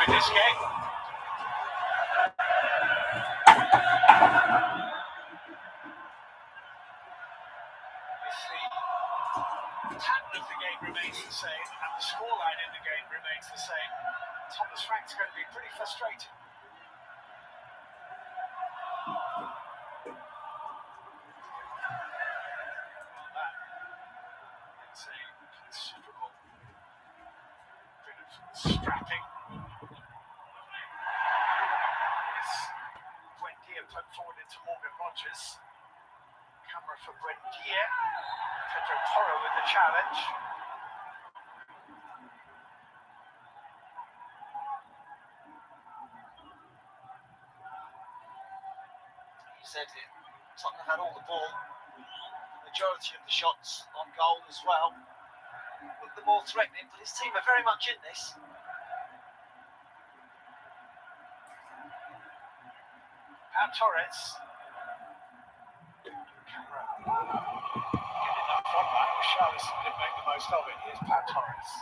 in this game. The pattern of the game remains the same, and the scoreline in the game remains the same. Thomas Frank's going to be pretty frustrated. It's a considerable bit of strapping. It's Buendia put forward into Morgan Rogers. Camera for Buendia. Pedro Porro with the challenge. You said it. Tottenham had all the ball. Majority of the shots on goal as well. Looked the more threatening, but his team are very much in this. Pau Torres. Camera. Getting enough from that. Richarlison didn't make the most of it. Here's Pau Torres.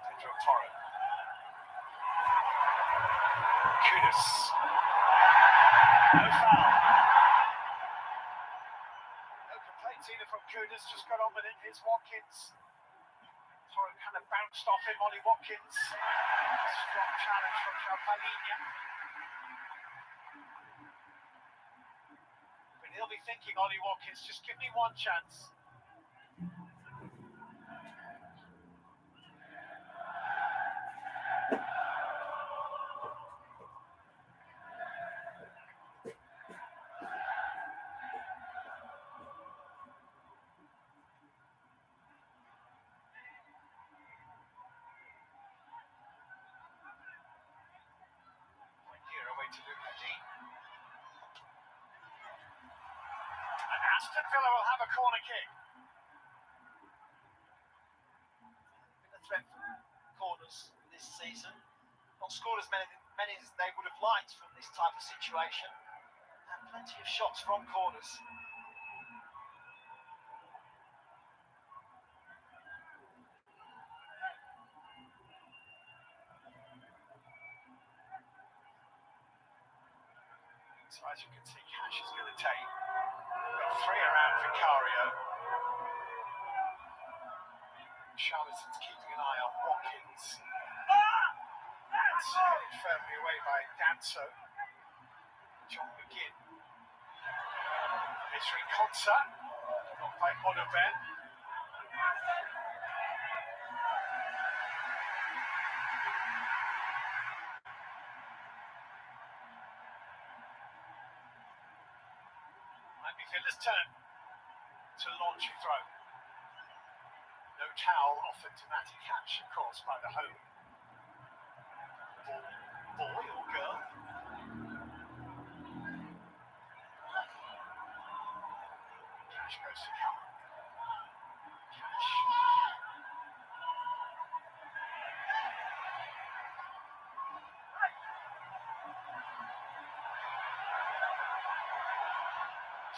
Pedro Porro. Kudus. No foul. No complaints either from Kudus, just got on with it. Here's Watkins. Porro kind of bounced off him, Ollie Watkins. Strong challenge from Champaligna. But he'll be thinking, Ollie Watkins, just give me one chance. To Lukaku. And Aston Villa will have a corner kick. Been a threat from corners this season. Not scored as many as they would have liked from this type of situation. And plenty of shots from corners. So as you can see, Cash is going to take. We've got three around Vicario. Charlton's keeping an eye on Watkins. It's headed firmly away by Danso. John McGinn. Misri Konsa. Not by Odoben. Villa's turn to launch a throw. No towel offered to Matty Cash, of course, by the home boy or girl. Cash goes to Calvin. Cash.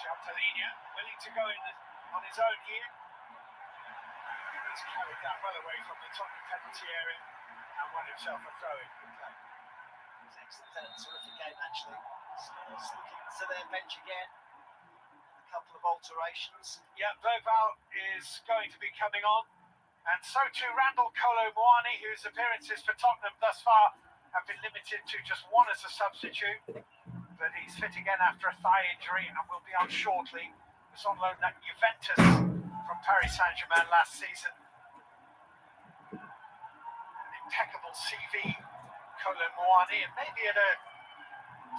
Champaligna willing to go in on his own here. He's carried that well away from the Tottenham penalty area and won himself a throw-in. Good play. It's excellent, terrific game actually. Spurs looking to their bench again. A couple of alterations. Yeah, Boval is going to be coming on, and so too Randall Kolo Muani, whose appearances for Tottenham thus far have been limited to just one as a substitute. But he's fit again after a thigh injury and will be on shortly. He was on loan at Juventus from Paris Saint-Germain last season. An impeccable CV, Kolo Muani, and maybe at a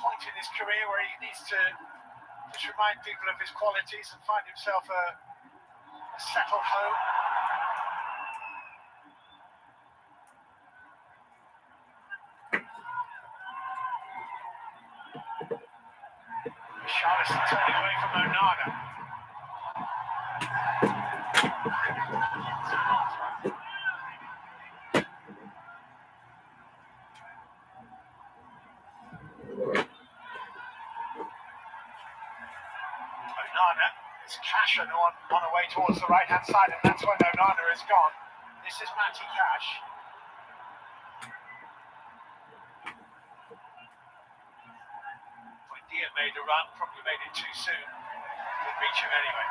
point in his career where he needs to just remind people of his qualities and find himself a settled home. Aston turning away from Onana. Onana, it's Cash on the way towards the right-hand side, and that's when Onana is gone. This is Matty Cash. Buendia made a run, probably made it too soon. Didn't reach him anyway.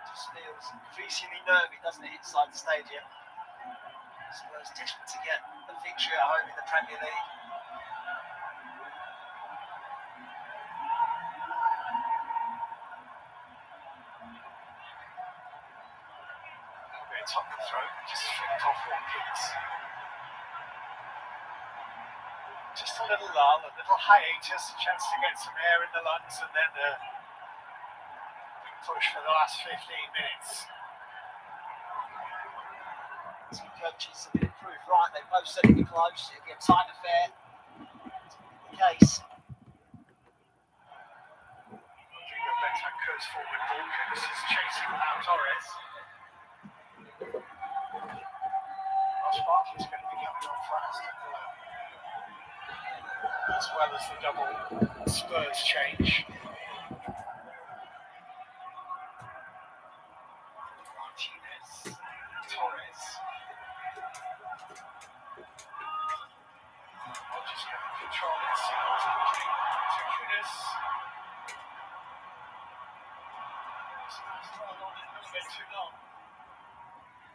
Just feels increasingly nervy, doesn't it, inside the stadium? Spurs desperate to get a victory at home in the Premier League. Tottenham throw, just flicked off one piece. Just a little lull, a little hiatus, a chance to get some air in the lungs, and then a big push for the last 15 minutes. Two coaches have been proved right, they both said it'd be close, it'd be a tight affair. The case. Rodrigo Bentancur's forward ball, Kudus is chasing without Torres. Sparky's going to be coming on for Aston Villa, as well as the double Spurs change. Martinez, Torres. Rodgers going to control it, single to Kudus. This man's drawn on a little bit too long.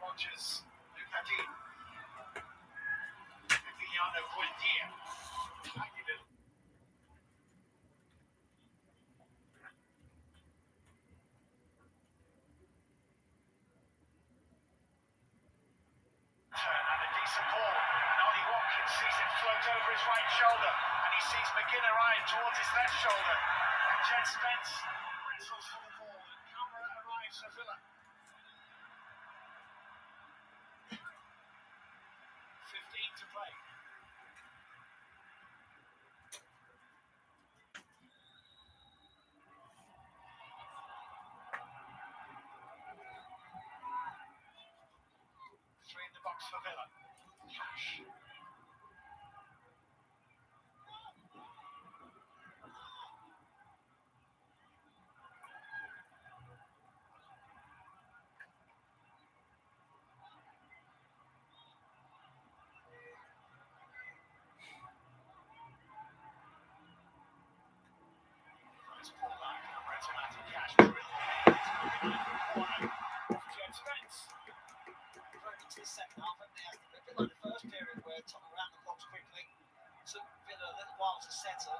Rodgers, Lucadi. Buendia. And a decent ball. And Ollie Watkins sees it float over his right shoulder. And he sees McGinner eyeing towards his left shoulder. And Jed Spence wrestles for the ball. And Camera arrives for Villa. 15 to play. Three in the box for Villa. Cash. Nice ball back. Camera to Matty Cash. Corner. Jed Spence. Going into the second half, and they had a bit like the first period where Tottenham ran the blocks quickly, took Villa a little while to settle.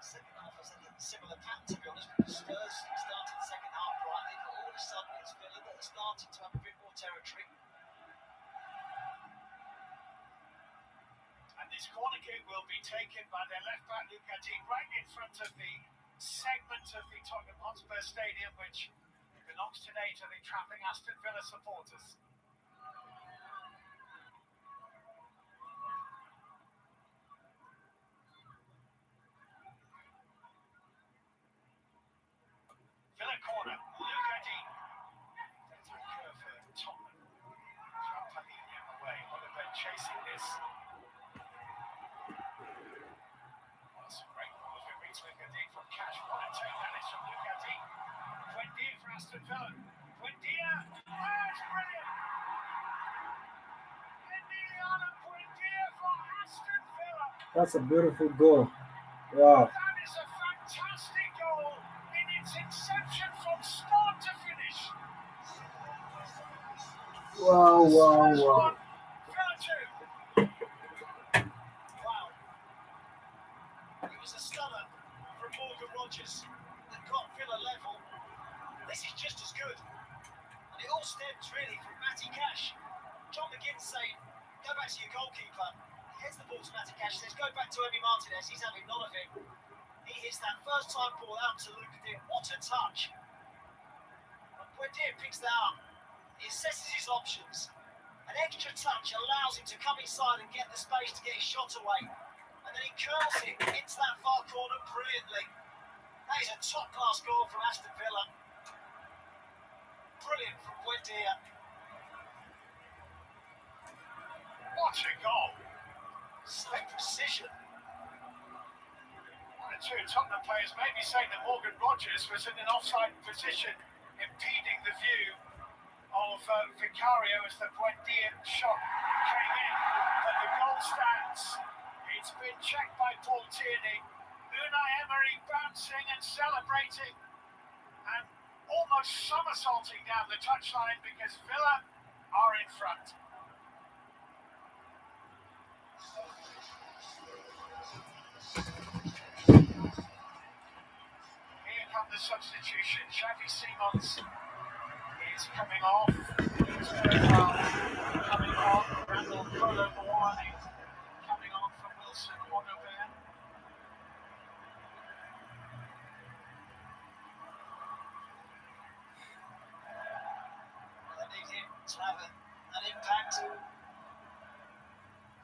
Second half was a similar pattern, to be honest, because Spurs started the second half brightly, but all of a sudden it's Villa that are starting to have a bit more territory. And this corner kick will be taken by their left back Lucadi right in front of the segment of the Tottenham Hotspur Stadium, which belongs today to the travelling Aston Villa supporters. Villa corner, Lucadi. Bentancur for Tottenham. Trampalini away. Oliver chasing this. That's a great ball if it reads Lucadi from Cash. What a take that is from Lucadi. Buendia for Aston Villa. Buendia. Oh, it's brilliant. Emiliano Buendia for Aston Villa. That's a beautiful goal. Wow. That is a fantastic goal in its inception from start to finish. Wow, wow, Spurs wow. 1, Villa 2. Wow. It was a stunner from Morgan Rodgers that got Villa level. This is just as good. And it all stems really from Matty Cash. John McGinn saying, go back to your goalkeeper. He heads the ball to Matty Cash, says, go back to Emi Martinez. He's having none of it. He hits that first time ball out to Lucas. What a touch. Buendia picks that up. He assesses his options. An extra touch allows him to come inside and get the space to get his shot away. And then he curls it into that far corner brilliantly. That is a top-class goal from Aston Villa. Brilliant from Buendia. What a goal! So precision. One or two Tottenham players may be saying that Morgan Rogers was in an offside position, impeding the view of Vicario as the Buendia shot came in. But the goal stands. It's been checked by Paul Tierney. Unai Emery bouncing and celebrating and almost somersaulting down the touchline because Villa are in front. Here come the substitution. Xavi Simons is coming off. Coming on. Randall Kolo Muani coming on from Wilson Odobert. They need him to have an impact.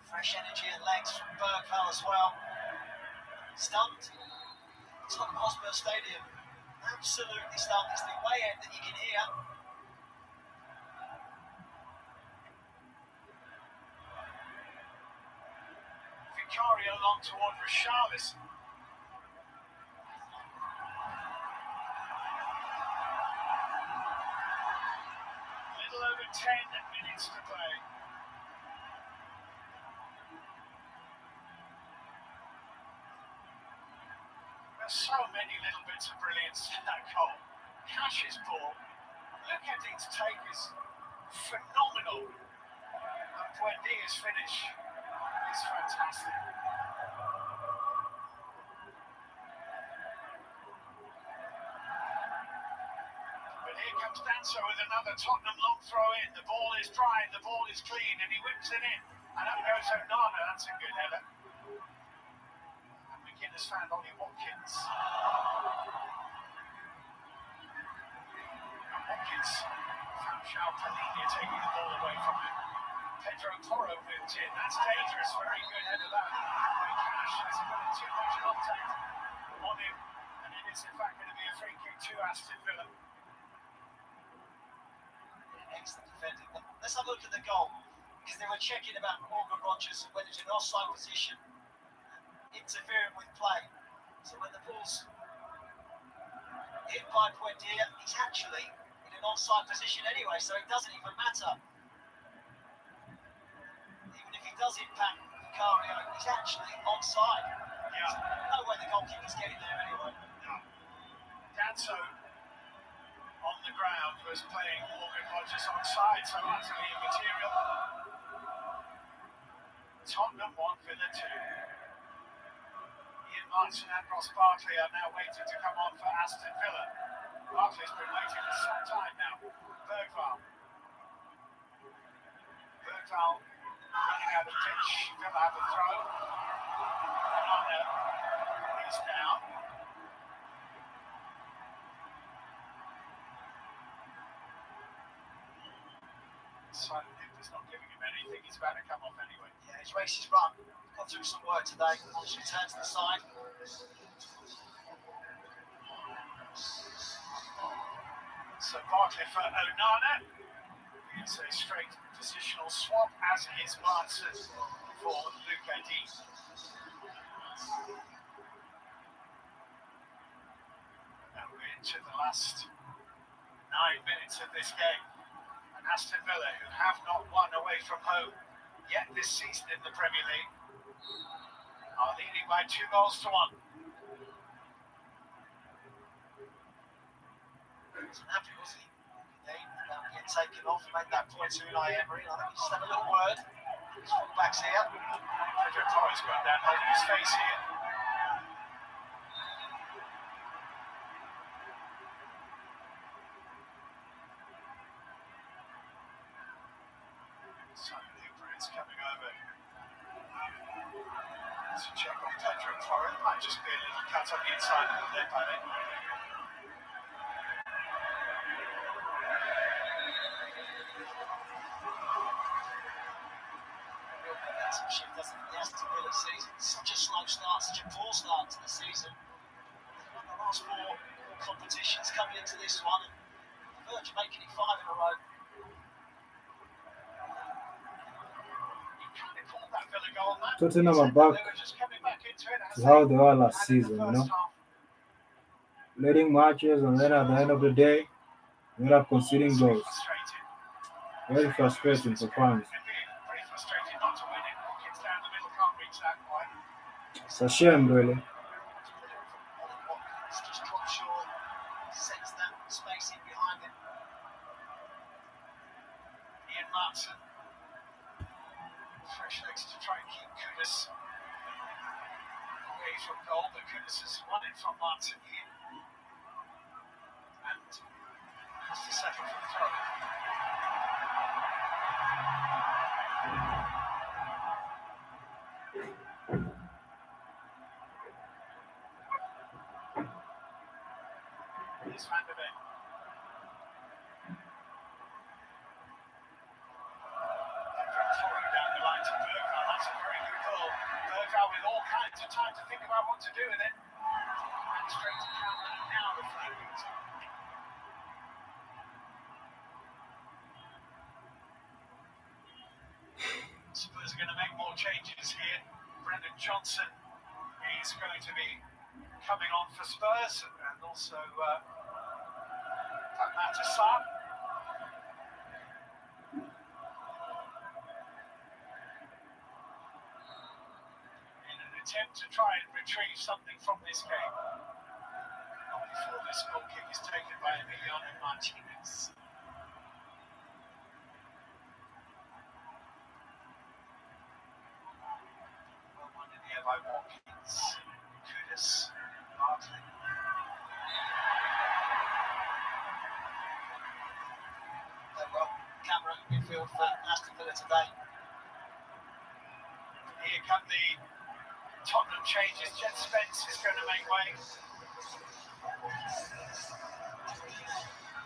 Fresh energy and legs from Bergvall as well. Stunned. Tottenham Hotspur Stadium. Absolutely stunned. It's the way end that you can hear. Vicario long toward Richarlison. Little over 10 minutes to play. There's so many little bits of brilliance in that goal. Cash's ball. Look at its take is phenomenal. And Buendia's finish is fantastic. But here comes Danso with another Tottenham long throw in. The ball is dry, the ball is clean, and he whips it in. And up goes Onana. That's a good header. And McGinn has found Ollie Watkins. Watkins found João Palhinha taking the ball away from him. Pedro Porro moved in. That's dangerous. Very good header that. Cash hasn't got too much contact on him. And it is in fact going to be a free kick to Aston Villa. Excellent defending. Let's have a look at the goal. Because they were checking about Morgan Rogers whether it's an offside position, interfering with play. So when the ball's hit by Buendia, he's actually in an onside position anyway, so it doesn't even matter. Even if he does impact Vicario, he's actually onside. Yeah. No way the goalkeeper's getting there anyway. No. Danso on the ground was playing Morgan Rogers onside, so utterly immaterial. Tottenham 1, Villa 2. Ian Martin and Ross Barkley are now waiting to come on for Aston Villa. Barkley's been waiting for some time now. Bergvall running out of pitch. Villa have a throw. Onana is down. Simon Hipper's not giving him anything. He's about to come off anyway. Yeah, his race is run. Got through some work today. Once he turns to the side. So Barkley for Onana. It's a straight positional swap, as is Martin for Luca D. And we're into the last 9 minutes of this game. And Aston Villa, who have not won away from home yet this season in the Premier League, are leading by 2 goals to 1. Wasn't happy, was he? About being taken off, made that point to Unai Emery. I think he just had a little word. His fullback's here. Pedro Porro's gone down holding his face here. Simon Hooper is coming over to check on Pedro Porro. It might just be a little cut on the inside of the lip, I think. momentum shift, doesn't it? The Aston Villa season. Such a slow start, such a poor start to the season. They've won the last four competitions coming into this one, and on the verge of making it 5 in a row. They pulled that Villa goal, man. Tottenham are They back were just coming back into it as to how they they were last had in the season, first half. leading matches, and then at the end of the day, we end up conceding So goals. frustrating. Very frustrating for fans. It'd be pretty frustrating not to win it. Kids down the middle can't reach that quite. It's a shame, really. Watkins just dropped short, sets that space in behind him. Ian Martin. Fresh legs to try and keep Kudus away from goal, but Kudus has won it from Martin here. And has to settle for the throw. Here's Van der Ven. Forward down the line to Bergvall. That's a very good goal. Bergvall with all kinds of time to think about what to do with it. And straight to counter now the flank. Spurs are going to make more changes here. Brendan Johnson is going to be coming on for Spurs, and also Aston. In an attempt to try and retrieve something from this game. Not before this goal kick is taken by Emiliano Martinez. Well, one in the air by Watkins. Kudus. Bartley. Well, camera midfield for Aston Villa today. Here come the Tottenham changes. Jet Spence is going to make way.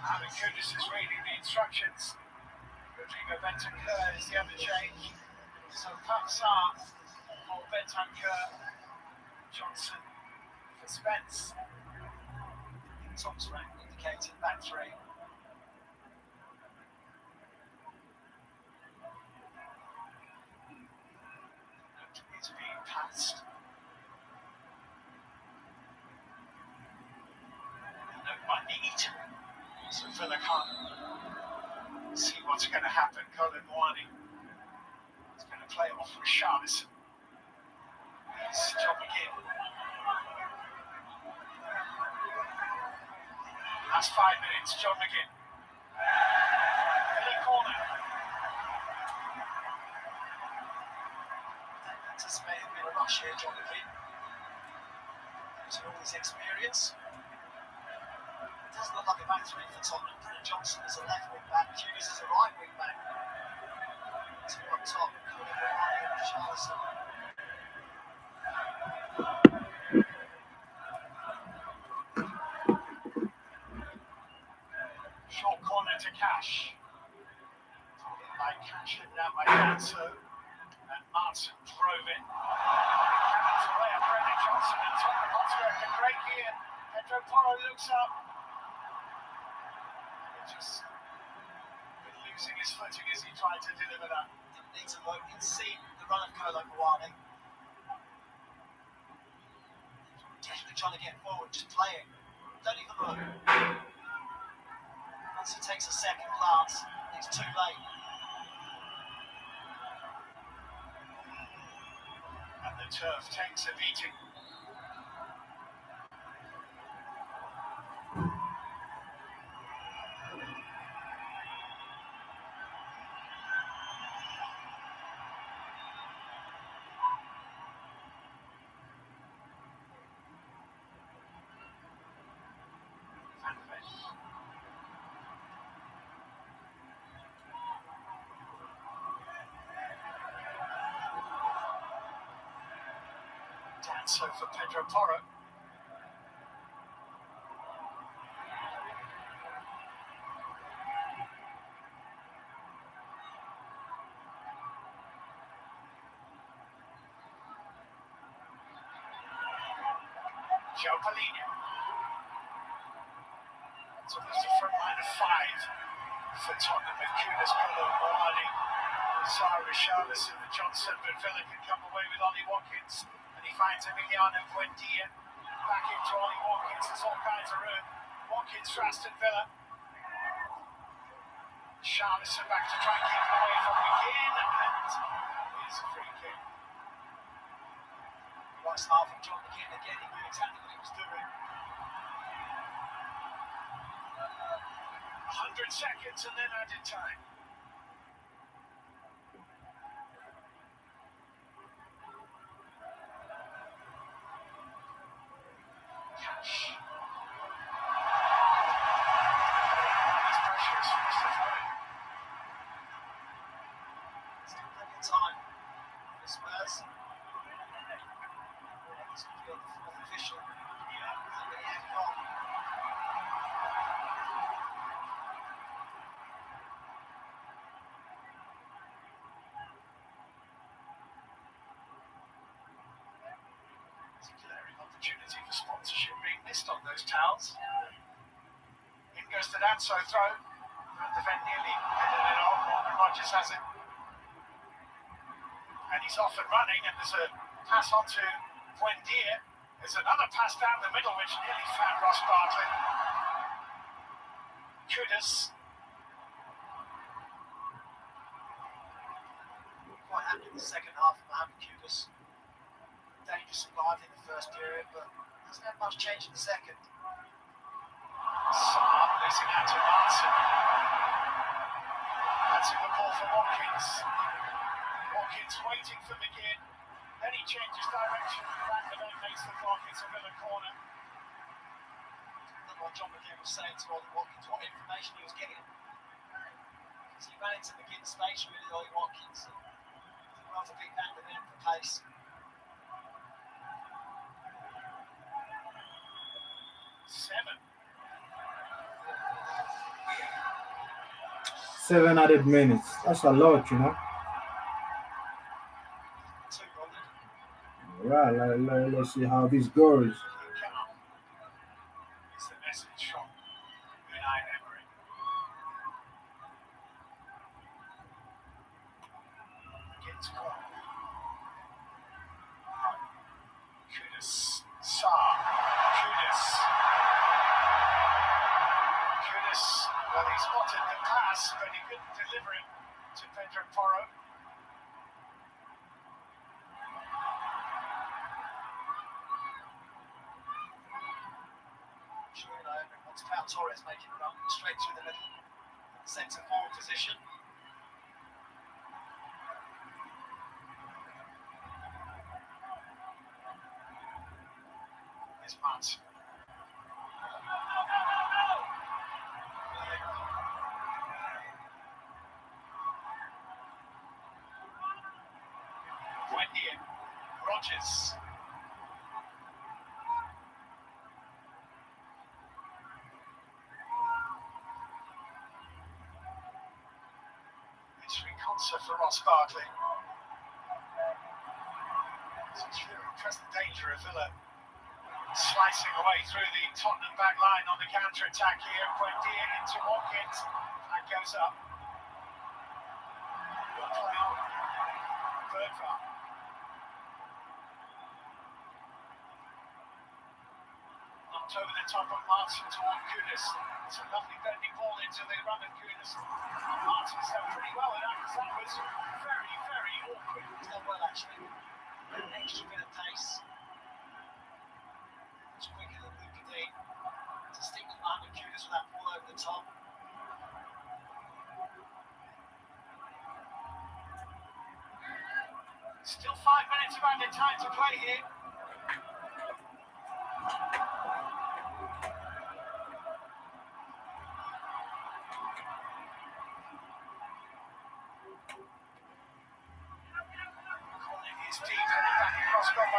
Alan Kudus is reading the instructions. Rodrigo Bentancur is the other change. So Papsar for Bentancur. Johnson for Spence. Thompson indicating back three. It's being passed. No need. So Villa can't see what's going to happen. Colin Moani is going to play it off with Charles. It's John McGinn. Last 5 minutes, John McGinn. Villa corner. Anticipate a bit of rush here, John McGinn. Using all his experience. It doesn't look like a back three for Tottenham. Brendan Johnson is a left wing back, Hughes is a right wing back. Two up top, Colin Moani and Charlison. Short corner to Cash. By Cash and now by Danso. And Martin drove it. Cannons away at Brendan Johnson and Tottenham Hotspur can break here. Pedro Porro looks up. Just been losing his footing as he tried to deliver that. Didn't need to look, he'd seen the run of Colin Moani. Desperately trying to get forward, just play it. Don't even look. Once he takes a second glance, it's too late. And the turf takes a beating. Danso for Pedro Porro. Jopalina. So there's a front line of five for Tottenham with Kudus, Colomboani, Sarr, Richarlison and Johnson, but Villa can come away with Ollie Watkins, and he finds Emiliano Buendia. Back into Ollie Watkins, there's all kinds of room. Watkins for Aston Villa. Richarlison back to try and keep him away from McGinn, and here's a free kick. Right start from John McGinn again, he knew exactly what he was doing. 100 seconds and then added time. Cash. These pressures from Mr. Still plenty of time for Spurs. It's going to be on the fourth official. It's a glaring opportunity for sponsorship being missed on those towels. In goes the Danso throw. And the Ven nearly headed it on. Morgan Rogers has it. And he's off and running, and there's a pass on to Buendia. There's another pass down the middle which nearly found Ross Barkley. Kudus. Quite happy with the second half of Mohamed Kudus. Dangerous and lively in the first period, but hasn't had much change in the second. Sarr losing out to Martin. That's a good ball for Watkins. Watkins waiting for McGinn. Then he changes direction. Van der Beek makes the block. It's a Villa corner. What John McGinn was saying to Ollie Watkins, what information he was getting. Because he ran into McGinn's space, really, Ollie Watkins. Rather beat Van der Beek for pace. Seven added minutes. That's a lot, you know. Right, let's see how this goes. It's the message from Unai Emery. Against corner. Kudus. Sarr. Kudus. Well, he spotted the pass, but he couldn't deliver it to Pedro Porro. Pau Torres making a run straight through the middle, centre forward position. There's Martin. Buendia. Rogers. Concert for Ross Barkley. Such present danger of Villa slicing away through the Tottenham back line on the counter-attack here. Buendia into Watkins. That goes up. Will play on. Bergvall. Knocked over the top of Martin toward Kudus. It's a lovely bending ball into the run of Kudus. Martin's done pretty well at that, because that was very, very awkward. He's done well, actually. An extra bit of pace. Much quicker than Luka Dean. To stick with Mohamed Kudus with that ball over the top. Still 5 minutes of added time to play here.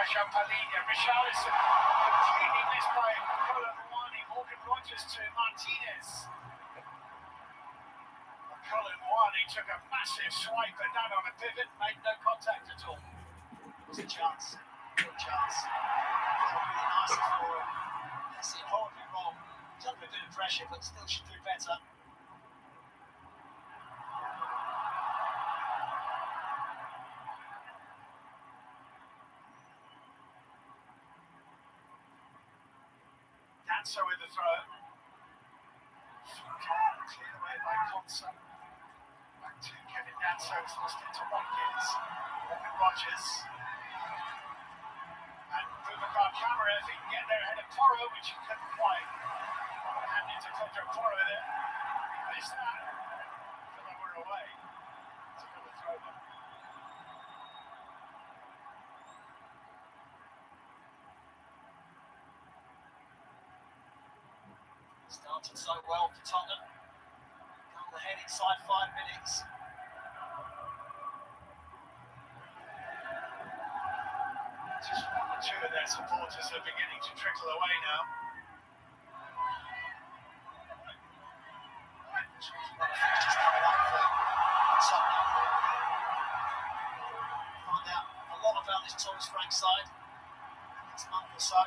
Jopalina. Richarlison completely missed by Colomboani. Morgan Rogers to Martinez. Colomboani took a massive swipe at that on a pivot, made no contact at all. It was a chance. Good chance. It was really nice for him. but still should do better. Danso with the throw. Cleared away by Consa. Back to Kevin Danso, who's lost it to Watkins. Morgan Rogers. And Boubacar Camara, if he can get there ahead of Toro, which he couldn't quite. Hand into Pedro Toro there. Missed that. So they were away. Took on the throw back. Started so well for Tottenham. Goal ahead inside 5 minutes. Just one or two of their supporters are beginning to trickle away now. Fixtures coming up for Tottenham. Find out a lot about this Thomas Frank side in the next month or so.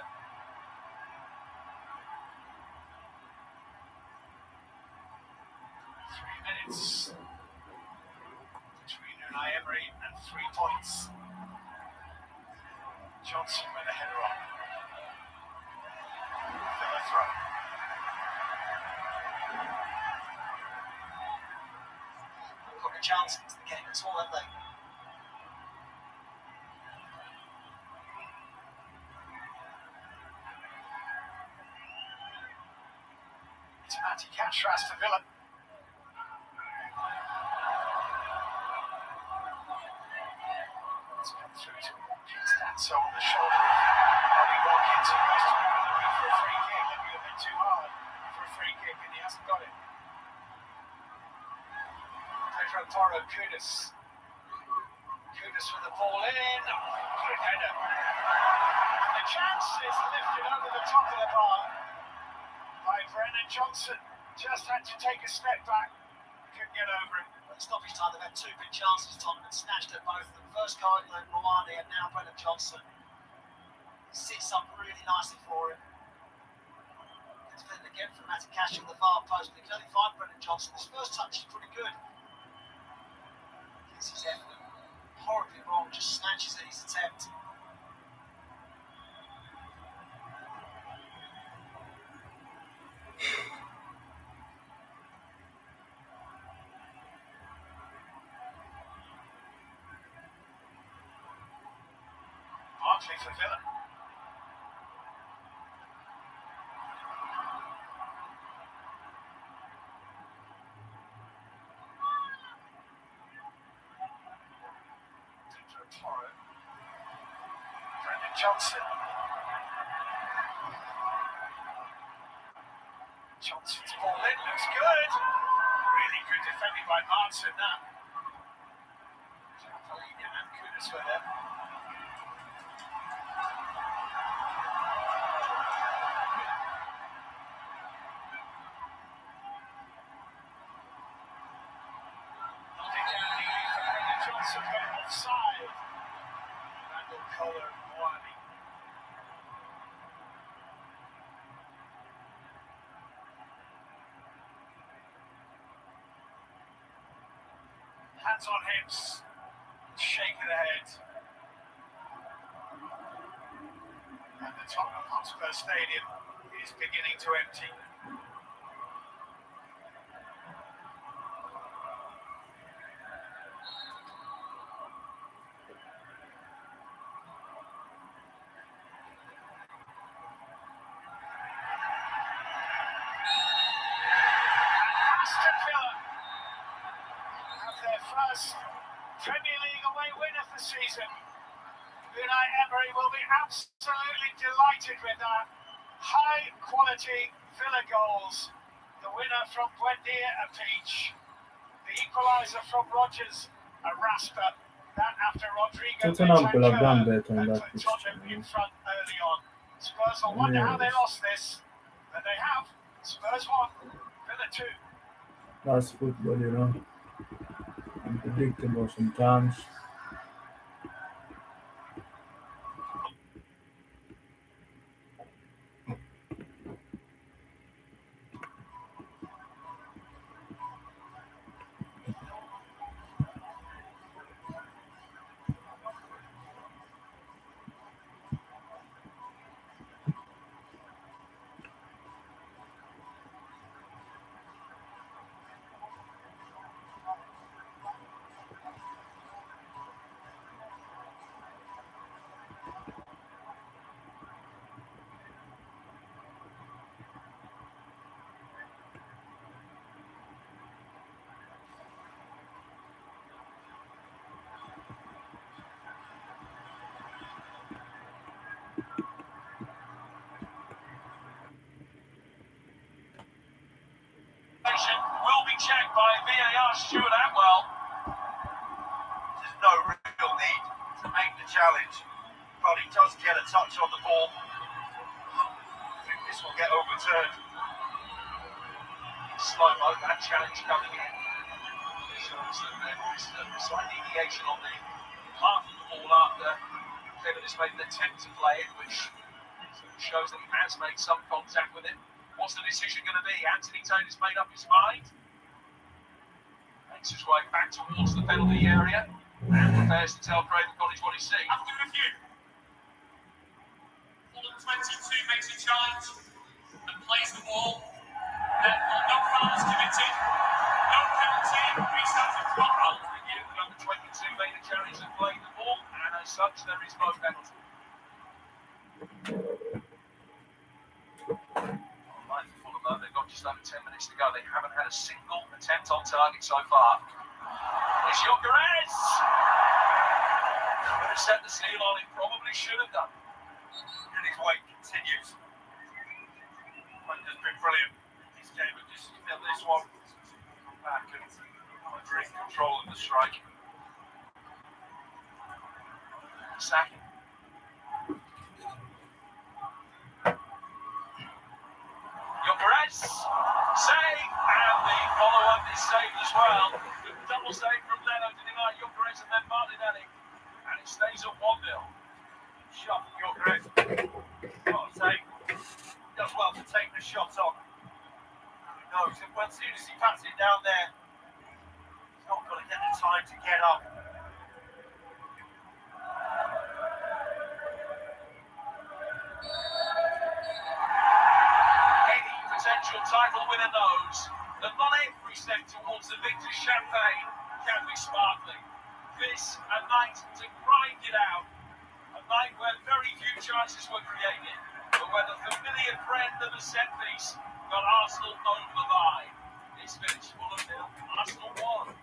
3 minutes between Unai Emery and 3 points. Johnson with a header on. Villa throw. Got a chance to the game at all, haven't they? It's Matty Cash for Aston Villa. It's come through to Watkins. Danso on the shoulder of Ollie Watkins, who goes to ground looking for a free kick, looking a bit too hard for a free kick, and he hasn't got it. Pedro Toro, Kudus. Kudus with the ball in. Good header. And the chance is lifted over the top of the bar by Brennan Johnson. Just had to take a step back. Couldn't get over it. At stoppage time, they've had two big chances. Tottenham had snatched at both of them. First Cardinal and Rouhani, and now Brennan Johnson. Sits up really nicely for him. It's been again from Matty Cash on the far post, but he can only find Brennan Johnson. His first touch is pretty good. Gets his effort horribly wrong, just snatches at his attempt. Barkley for Villa. Pedro Toro. Brendan Johnson. Johnson's ball in, looks good. Really good defending by Martin now. Japolina and Kudus were there. Johnson got it offside. Randall Kohler and Moani. Hands on hips. Shake of the head. And the Tottenham Hotspur Stadium is beginning to empty. Aston Villa have their first Premier League away win of the season. Unai Emery will be absolutely delighted with that. High quality Villa goals. The winner from Buendia, a peach. The equaliser from Rogers, a rasper. That after Rodrigo Tottenham could have done Bentancur better in had that put fixture, Tottenham in man. front early on. Spurs will wonder how they Yes. lost this, but they have. Spurs won, Villa 2. That's football, you know. Unpredictable sometimes. challenge, but he does get a touch on the ball. I think this will get overturned. Slow mo, that challenge coming in. Shows that there is a slight deviation on the path of the ball after Kevin has made an attempt to play it, which shows that he has made some contact with it. What's the decision going to be? Anthony Taylor's made up his mind. Makes his way back towards the penalty area and prepares to tell Craven Cottage what he's seeing. After review, Fulham 22 makes a challenge and plays the ball. Therefore, no fouls committed, no penalty, restart of clock. Review, the number 22 made a challenge and played the ball, and as such, there is no penalty. Right for Fulham, though, they've got just over 10 minutes to go. They haven't had a single attempt on target so far. It's Gyökeres! Could have set the seal on it, probably should have done. And his wait continues. Hunter's been brilliant. This game, but just this one back and under in control of the strike. Sacking. Gyökeres! Save! And the follow-up is saved as well. Double save from Leno to deny Gyökeres and then Martinelli. And it stays at 1-0. Shot from Gyökeres. Got to take. Does well to take the shot on. He knows that as soon as he pats it down there, he's not going to get the time to get up. Any potential title winner knows that not every step towards the victor's champagne can be sparkling. This, a night to grind it out. A night where very few chances were created, but where the familiar friend of the set piece got Arsenal over the line. It's finished Fulham 0, Arsenal 1.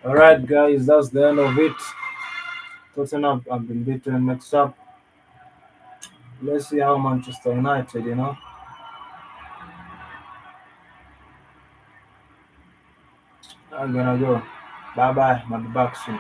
All right, guys, that's the end of it. Tottenham have been beaten. Next up, let's see how Manchester United, I'm gonna go. Bye bye. I'll be back soon.